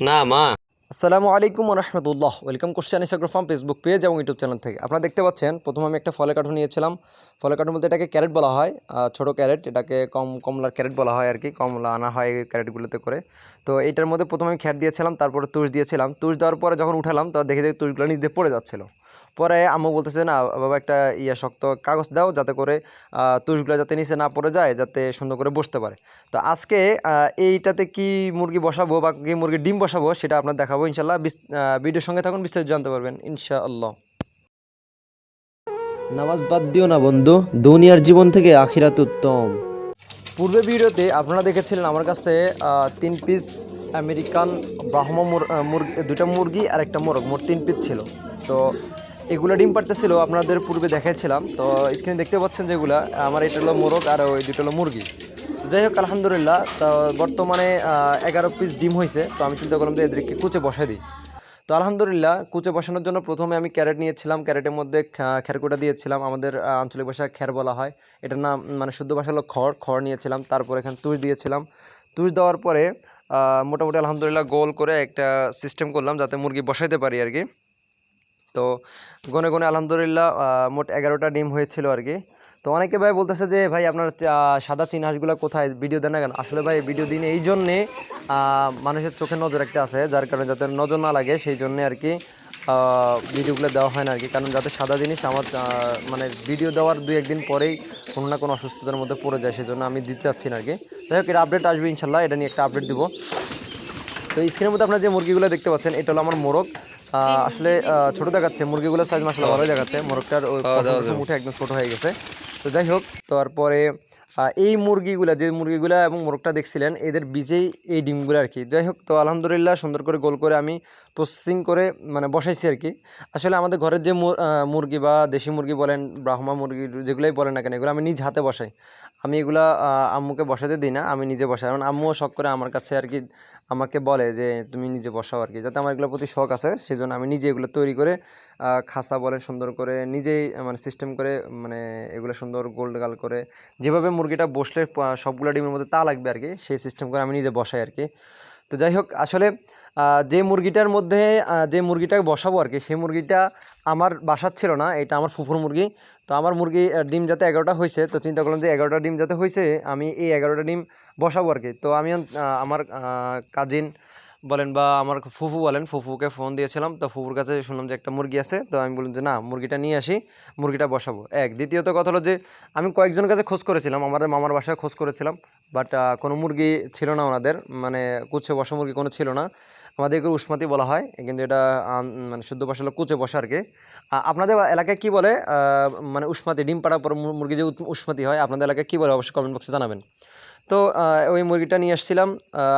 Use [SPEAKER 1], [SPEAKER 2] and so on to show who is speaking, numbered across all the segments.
[SPEAKER 1] না মা।
[SPEAKER 2] আসসালামু আলাইকুম রহমতুল্লাহ। ওয়েলকাম করছি Anis agro farm Facebook page এবং ইউটিউব চ্যানেল থেকে। আপনারা দেখতে পাচ্ছেন প্রথমে আমি একটা ফলের কার্টুন নিয়েছিলাম। ফলের কার্টুন বলতে এটাকে ক্যারেট বলা হয়, ছোট ক্যারেট, এটাকে কমলার ক্যারেট বলা হয় আর কি, কমলা আনা হয় এই ক্যারেটগুলোতে করে। তো এইটার মধ্যে প্রথমে আমি খ্যাট দিয়েছিলাম, তারপরে তুষ দিয়েছিলাম। তুষ দেওয়ার পরে যখন উঠালাম তো দেখে তুষগুলো নিচ দিয়ে পড়ে যাচ্ছিলো। পরে আম্মু বলতেছে, না বাবা একটা শক্ত কাগজ দাও যাতে করে তুষগুলো যাতে নিচে না পড়ে যায়, যাতে সুন্দর করে বসতে পারে। তো আজকে এইটাতে কি মুরগি বসাবো বা কি মুরগির ডিম বসাবো সেটা আপনার দেখাবো ইনশাল্লাহ। ভিডিওর সঙ্গে থাকুন, বিস্তারিত জানতে পারবেন ইনশাআল্লাহ।
[SPEAKER 3] নামাজ বাদ দিও না বন্ধু, দুনিয়ার জীবন থেকে আখিরাত উত্তম।
[SPEAKER 2] পূর্বে ভিডিওতে আপনারা দেখেছিলেন আমার কাছে 3 পিস আমেরিকান ব্রাহ্মা মুরগি, 2টা মুরগি আর একটা মোরগ, মোট 3 পিস ছিল। তো এগুলো ডিম পাড়তেছিল, আপনাদের পূর্বে দেখাইছিলাম। তো স্ক্রিনে দেখতে পাচ্ছেন যেগুলো আমার, এটা হলো মোরগ আর ওই 2টা হলো মুরগি। যাই হোক আলহামদুলিল্লাহ, তো বর্তমানে 11 পিস ডিম হয়েছে। তো আমি চিন্তা করলাম যে এদেরকে কুচে বসাই দিই। তো আলহামদুলিল্লাহ, কুচে বসানোর জন্য প্রথমে আমি ক্যারেট নিয়েছিলাম, ক্যারেটের মধ্যে খেরকুটা দিয়েছিলাম, আমাদের আঞ্চলিক ভাষায় খ্যার বলা হয়, এটার নাম মানে শুদ্ধ ভাষা হলো খড়। খড় নিয়েছিলাম, তারপর এখানে তুষ দিয়েছিলাম। তুষ দেওয়ার পরে মোটামুটি আলহামদুলিল্লাহ গোল করে একটা সিস্টেম করলাম যাতে মুরগি বসাইতে পারি আর কি। তো গনে গনে আলহামদুলিল্লাহ মোট 11টা ডিম হয়েছিল আর কি। তো অনেকে ভাই বলতেছে যে ভাই আপনার সাদা চীন হাঁসগুলো কোথায়, ভিডিও দেন না কেন? আসলে ভাই ভিডিও দিন এই জন্যে মানুষের চোখে নজর একটা আছে, যার কারণে যাতে নজর না লাগে সেই জন্যে আর কি ভিডিওগুলো দেওয়া হয় না আর কি। কারণ যাতে সাদা জিনিস আমার মানে ভিডিও দেওয়ার 2-1 দিন পরেই কোনো না কোনো অসুস্থতার মধ্যে পড়ে যায়, সেই জন্য আমি দিতে চাচ্ছি না আর কি। যাই হোক, এটা আপডেট আসবে ইনশাল্লাহ, এটা নিয়ে একটা আপডেট দিব। তো স্ক্রিনের মধ্যে আপনারা যে মুরগিগুলো দেখতে পাচ্ছেন এটা হলো আমার মোরগ। আসলে ছোট দেখাচ্ছে, মুরগিগুলোর সাইজ মাসাল্লাহ ভালোই দেখাচ্ছে। মোরগটার ওই
[SPEAKER 1] খাওয়া দাওয়া
[SPEAKER 2] পশম
[SPEAKER 1] দাও।
[SPEAKER 2] উঠে একদম ছোট হয়ে গেছে। তো যাই হোক, তারপরে এই মুরগিগুলা, যে মুরগিগুলা এবং মোরগটা দেখছিলেন, এদের বীজেই এই ডিমগুলো আর কি। যাই হোক, তো আলহামদুলিল্লাহ সুন্দর করে গোল করে আমি প্রসেসিং করে মানে বসাইছি আর কি। আসলে আমাদের ঘরের যে মুরগি বা দেশি মুরগি বলেন, ব্রাহ্মা মুরগি যেগুলোই বলেন না কেন, এগুলো আমি নিজ হাতে বসাই। আমি এগুলা আম্মুকে বসাতে দিই না, আমি নিজে বসাই। কারণ আম্মুও শখ করে আমার কাছে আর কি আমাকে বলে যে তুমি নিজে বসাও আর কি, যাতে আমার এগুলোর প্রতি শখ আছে সেই জন্য আমি নিজে এগুলো তৈরি করে খাঁচা বলেন সুন্দর করে নিজেই মানে সিস্টেম করে, মানে এগুলো সুন্দর গোল্ড গাল করে যেভাবে মুরগিটা বসলে সবগুলো ডিমের মধ্যে তা লাগবে আর কি, সেই সিস্টেম করে আমি নিজে বসাই আর কি। তো যাই হোক, আসলে যে মুরগিটার মধ্যে যে মুরগিটাকে বসাবো আর কি, সেই মুরগিটা আমার বাসার ছিল না, এটা আমার ফুফুর মুরগি। তো আমার মুরগি ডিম যাতে 11টা হয়েছে, তো চিন্তা করলাম যে 11টা ডিম যাতে হয়েছে আমি এই 11টা ডিম বসাবো আর কি। তো আমি আমার কাজিন বলেন বা আমার ফুফু বলেন, ফুফুকে ফোন দিয়েছিলাম। তো ফুফুর কাছে শুনলাম যে একটা মুরগি আছে, তো আমি বললাম যে না, মুরগিটা নিয়ে আসি, মুরগিটা বসাবো। দ্বিতীয়ত কথা হলো যে আমি কয়েকজনের কাছে খোঁজ করেছিলাম, আমাদের মামার বাসায় খোঁজ করেছিলাম, বাট কোনো মুরগি ছিল না ওনাদের, মানে কুচে বসা মুরগি কোনো ছিল না। আমাদের এগুলো উসমাতি বলা হয়, কিন্তু এটা মানে শুদ্ধ ভাষা হলো কুচে বসা আর কি। আপনাদের এলাকায় কি বলে মানে উসমাতি, ডিম পাড়ার পর মুরগি যে উসমাতি হয়, আপনাদের এলাকায় কি বলে অবশ্যই কমেন্ট বক্সে জানাবেন। তো ওই মুরগিটা নিয়ে আসছিলাম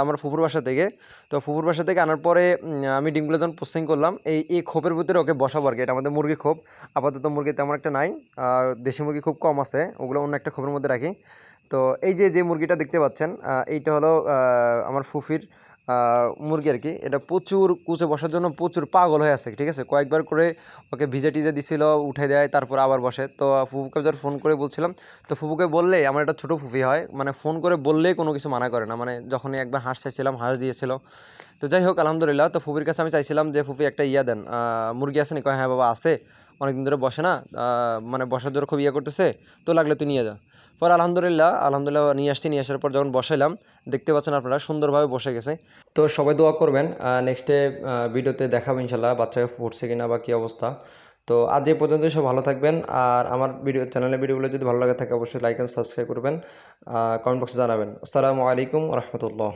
[SPEAKER 2] আমার ফুফুর বাসা থেকে। তো ফুফুর বাসা থেকে আনার পরে আমি ডিমগুলো যখন প্রসেসিং করলাম, এই খোপের ভিতরে ওকে বসাবো আর কি। এটা আমাদের মুরগি খোপ, আপাতত মুরগি তেমন একটা নাই, দেশি মুরগি খুব কম আছে, ওগুলো অন্য একটা খোপের মধ্যে রাখি। তো এই যে যে মুরগিটা দেখতে পাচ্ছেন, এইটা হলো আমার ফুফির মুরগি আর কি। এটা প্রচুর কুচে বসার জন্য প্রচুর পাগল হয়ে আছে, ঠিক আছে। কয়েকবার করে ওকে ভিজে টিজে দিছিল, উঠে দেয়, তারপর আবার বসে। তো ফুফুকে যখন ফোন করে বলছিলাম, তো ফুফুকে বললে, আমার একটা ছোটো ফুফি হয়, মানে ফোন করে বললেই কোনো কিছু মানা করে না, মানে যখনই একবার হাঁস চাইছিলাম হাঁস দিয়েছিল। তো যাই হোক আলহামদুলিল্লাহ, তো ফুফির কাছে আমি চাইছিলাম যে ফুফি একটা দেন, মুরগি আছে নি? কয় হ্যাঁ বাবা আছে, অনেকদিন ধরে বসে না, মানে বসার জন্য খুব করতেছে, তো লাগলে তুই নিয়ে যা। পরে আলহামদুলিল্লাহ আলহামদুলিল্লাহ নিয়ে আসছি, নিয়ে আসার পর যখন বসাইলাম দেখতে পাচ্ছেন আপনারা সুন্দরভাবে বসে গেছে। তো সবাই দোয়া করবেন, নেক্সটে ভিডিওতে দেখাবো ইনশাল্লাহ বাচ্চাকে ফুটছে কিনা বা কী অবস্থা। তো আজ এই পর্যন্ত, সব ভালো থাকবেন। আর আমার চ্যানেলের ভিডিওগুলো যদি ভালো লাগে থাকে অবশ্যই লাইক এন্ড সাবস্ক্রাইব করবেন, কমেন্ট বক্সে জানাবেন। আসসালামু আলাইকুম রহমতুল্লাহ।